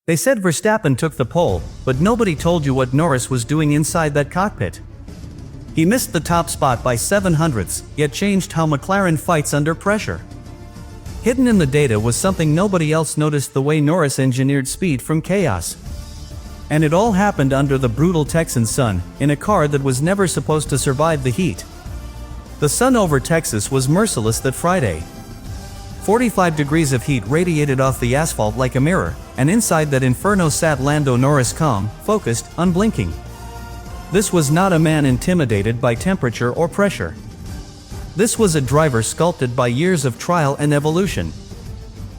They said Verstappen took the pole, but nobody told you what Norris was doing inside that cockpit. He missed the top spot by 0.07, yet changed how McLaren fights under pressure. Hidden in the data was something nobody else noticed: the way Norris engineered speed from chaos. And it all happened under the brutal Texan sun, in a car that was never supposed to survive the heat. The sun over Texas was merciless that Friday. 45 degrees of heat radiated off the asphalt like a mirror, and inside that inferno sat Lando Norris, calm, focused, unblinking. This was not a man intimidated by temperature or pressure. This was a driver sculpted by years of trial and evolution.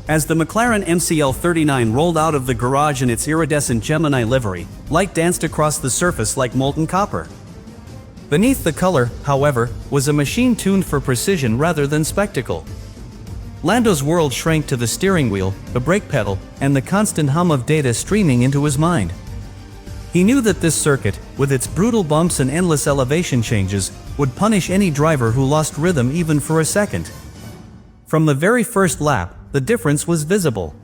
As the McLaren MCL39 rolled out of the garage in its iridescent Gemini livery, light danced across the surface like molten copper. Beneath the color, however, was a machine tuned for precision rather than spectacle. Lando's world shrank to the steering wheel, the brake pedal, and the constant hum of data streaming into his mind. He knew that this circuit, with its brutal bumps and endless elevation changes, would punish any driver who lost rhythm even for a second. From the very first lap, the difference was visible.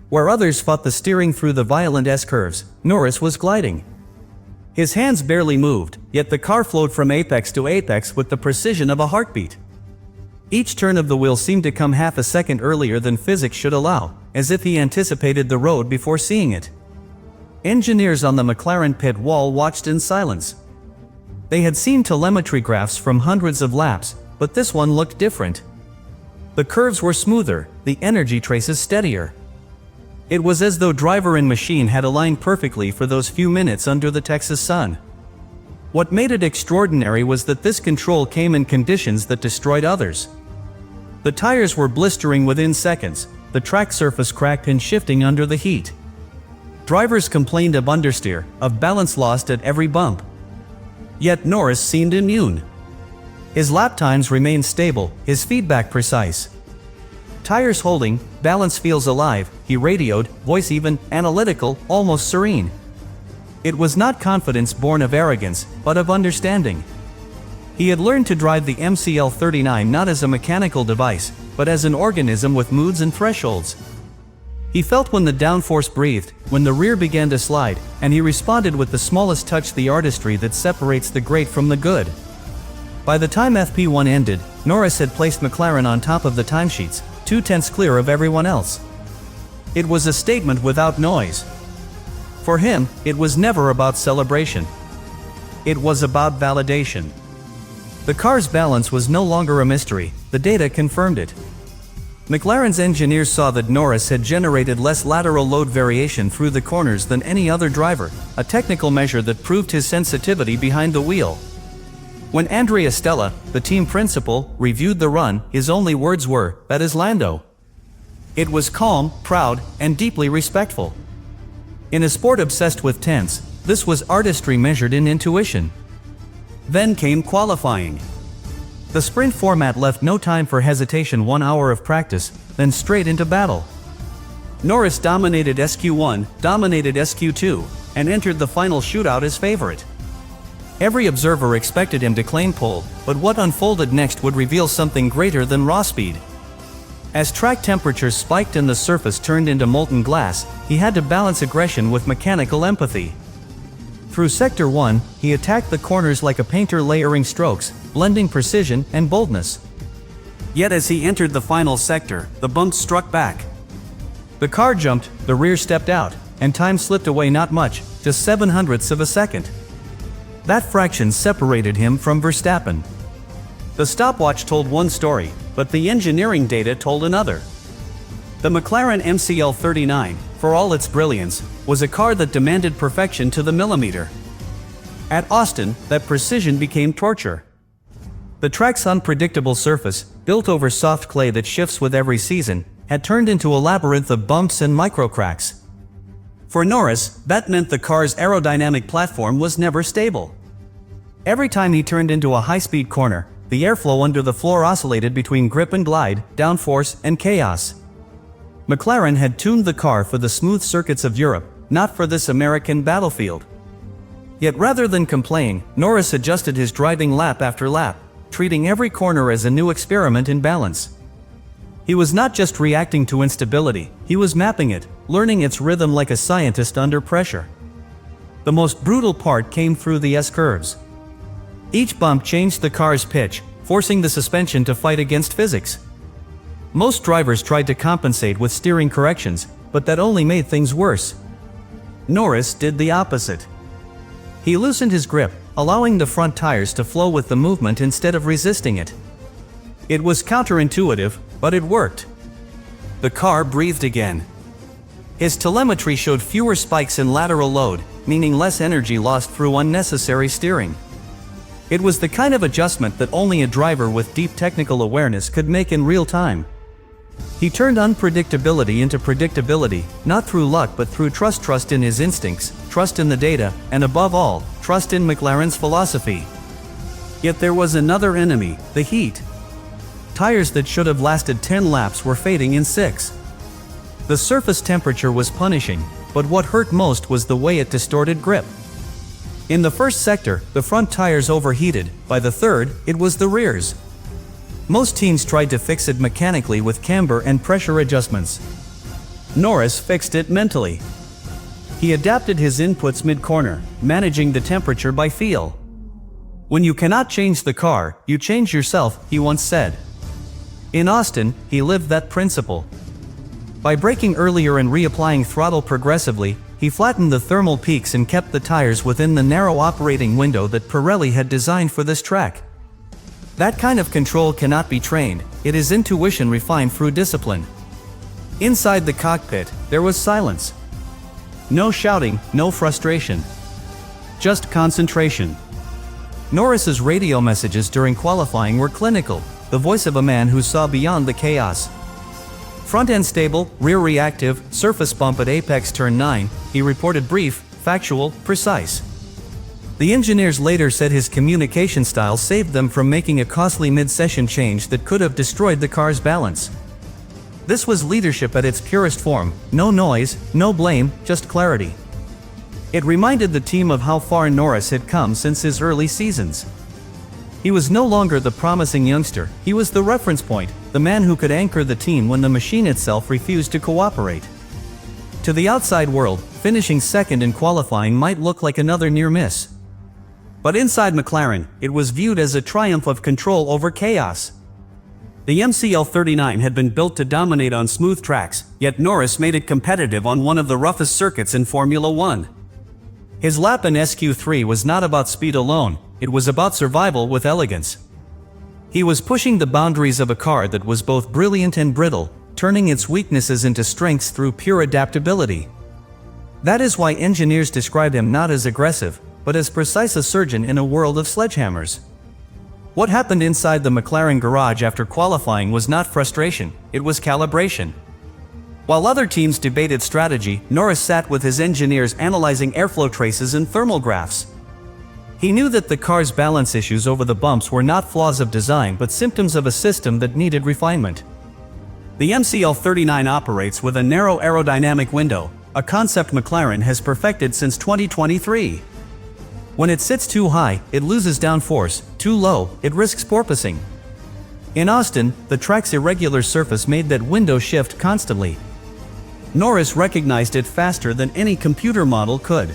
Where others fought the steering through the violent S-curves, Norris was gliding. His hands barely moved, yet the car flowed from apex to apex with the precision of a heartbeat. Each turn of the wheel seemed to come half a second earlier than physics should allow, as if he anticipated the road before seeing it. Engineers on the McLaren pit wall watched in silence. They had seen telemetry graphs from hundreds of laps, but this one looked different. The curves were smoother, the energy traces steadier. It was as though driver and machine had aligned perfectly for those few minutes under the Texas sun. What made it extraordinary was that this control came in conditions that destroyed others. The tires were blistering within seconds, the track surface cracked and shifting under the heat. Drivers complained of understeer, of balance lost at every bump. Yet Norris seemed immune. His lap times remained stable, his feedback precise. Tires holding, balance feels alive, he radioed, voice even, analytical, almost serene. It was not confidence born of arrogance, but of understanding. He had learned to drive the MCL39 not as a mechanical device, but as an organism with moods and thresholds. He felt when the downforce breathed, when the rear began to slide, and he responded with the smallest touch, the artistry that separates the great from the good. By the time FP1 ended, Norris had placed McLaren on top of the timesheets, 2/10 clear of everyone else. It was a statement without noise. For him, it was never about celebration. It was about validation. The car's balance was no longer a mystery, the data confirmed it. McLaren's engineers saw that Norris had generated less lateral load variation through the corners than any other driver, a technical measure that proved his sensitivity behind the wheel. When Andrea Stella, the team principal, reviewed the run, his only words were, "That is Lando." It was calm, proud, and deeply respectful. In a sport obsessed with tense, this was artistry measured in intuition. Then came qualifying. The sprint format left no time for hesitation. 1 hour of practice, then straight into battle. Norris dominated SQ1, dominated SQ2, and entered the final shootout as favorite. Every observer expected him to claim pole, but what unfolded next would reveal something greater than raw speed. As track temperatures spiked and the surface turned into molten glass, he had to balance aggression with mechanical empathy. Through Sector 1, he attacked the corners like a painter layering strokes, blending precision and boldness. Yet as he entered the final sector, the bumps struck back. The car jumped, the rear stepped out, and time slipped away not much, just 0.07 of a second. That fraction separated him from Verstappen. The stopwatch told one story, but the engineering data told another. The McLaren MCL39, for all its brilliance, was a car that demanded perfection to the millimeter. At Austin, that precision became torture. The track's unpredictable surface, built over soft clay that shifts with every season, had turned into a labyrinth of bumps and microcracks. For Norris, that meant the car's aerodynamic platform was never stable. Every time he turned into a high-speed corner, the airflow under the floor oscillated between grip and glide, downforce and chaos. McLaren had tuned the car for the smooth circuits of Europe, not for this American battlefield. Yet rather than complain, Norris adjusted his driving lap after lap, treating every corner as a new experiment in balance. He was not just reacting to instability, he was mapping it, learning its rhythm like a scientist under pressure. The most brutal part came through the S-curves. Each bump changed the car's pitch, forcing the suspension to fight against physics. Most drivers tried to compensate with steering corrections, but that only made things worse. Norris did the opposite. He loosened his grip, allowing the front tires to flow with the movement instead of resisting it. It was counterintuitive, but it worked. The car breathed again. His telemetry showed fewer spikes in lateral load, meaning less energy lost through unnecessary steering. It was the kind of adjustment that only a driver with deep technical awareness could make in real time. He turned unpredictability into predictability, not through luck but through trust in his instincts, trust in the data, and above all, trust in McLaren's philosophy. Yet there was another enemy, the heat. Tires that should have lasted 10 laps were fading in 6. The surface temperature was punishing, but what hurt most was the way it distorted grip. In the first sector, the front tires overheated. By the third, it was the rears. Most teams tried to fix it mechanically with camber and pressure adjustments. Norris fixed it mentally. He adapted his inputs mid-corner, managing the temperature by feel. "When you cannot change the car, you change yourself," he once said. In Austin, he lived that principle. By braking earlier and reapplying throttle progressively, he flattened the thermal peaks and kept the tires within the narrow operating window that Pirelli had designed for this track. That kind of control cannot be trained, it is intuition refined through discipline. Inside the cockpit, there was silence. No shouting, no frustration. Just concentration. Norris's radio messages during qualifying were clinical, the voice of a man who saw beyond the chaos. Front end stable, rear reactive, surface bump at apex turn 9, he reported brief, factual, precise. The engineers later said his communication style saved them from making a costly mid-session change that could have destroyed the car's balance. This was leadership at its purest form, no noise, no blame, just clarity. It reminded the team of how far Norris had come since his early seasons. He was no longer the promising youngster, he was the reference point, the man who could anchor the team when the machine itself refused to cooperate. To the outside world, finishing second in qualifying might look like another near miss. But inside McLaren, it was viewed as a triumph of control over chaos. The MCL39 had been built to dominate on smooth tracks, yet Norris made it competitive on one of the roughest circuits in Formula One. His lap in SQ3 was not about speed alone, it was about survival with elegance. He was pushing the boundaries of a car that was both brilliant and brittle, turning its weaknesses into strengths through pure adaptability. That is why engineers describe him not as aggressive, but as precise a surgeon in a world of sledgehammers. What happened inside the McLaren garage after qualifying was not frustration, it was calibration. While other teams debated strategy, Norris sat with his engineers analyzing airflow traces and thermal graphs. He knew that the car's balance issues over the bumps were not flaws of design but symptoms of a system that needed refinement. The MCL39 operates with a narrow aerodynamic window, a concept McLaren has perfected since 2023. When it sits too high, it loses downforce, too low, it risks porpoising. In Austin, the track's irregular surface made that window shift constantly. Norris recognized it faster than any computer model could.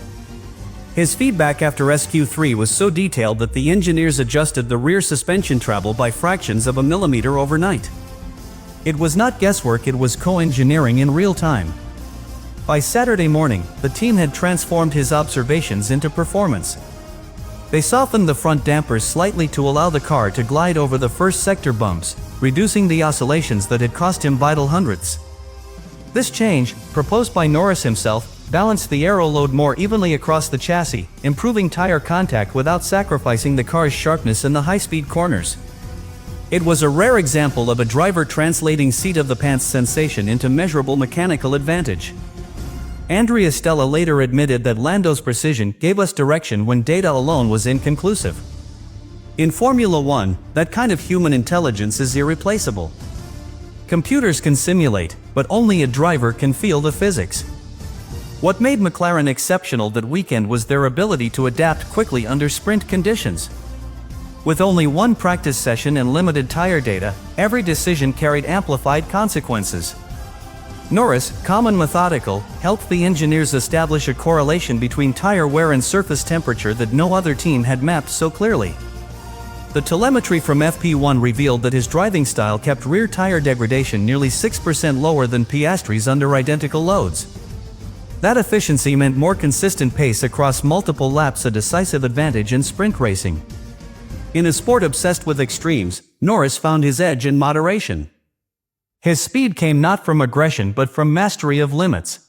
His feedback after SQ3 was so detailed that the engineers adjusted the rear suspension travel by fractions of a millimeter overnight. It was not guesswork, it was co-engineering in real time. By Saturday morning, the team had transformed his observations into performance. They softened the front dampers slightly to allow the car to glide over the first sector bumps, reducing the oscillations that had cost him vital hundredths. This change, proposed by Norris himself, balanced the aero load more evenly across the chassis, improving tire contact without sacrificing the car's sharpness in the high-speed corners. It was a rare example of a driver translating seat-of-the-pants sensation into measurable mechanical advantage. Andrea Stella later admitted that Lando's precision gave us direction when data alone was inconclusive. In Formula One, that kind of human intelligence is irreplaceable. Computers can simulate, but only a driver can feel the physics. What made McLaren exceptional that weekend was their ability to adapt quickly under sprint conditions. With only one practice session and limited tire data, every decision carried amplified consequences. Norris, calm and methodical, helped the engineers establish a correlation between tire wear and surface temperature that no other team had mapped so clearly. The telemetry from FP1 revealed that his driving style kept rear tire degradation nearly 6% lower than Piastri's under identical loads. That efficiency meant more consistent pace across multiple laps, a decisive advantage in sprint racing. In a sport obsessed with extremes, Norris found his edge in moderation. His speed came not from aggression but from mastery of limits.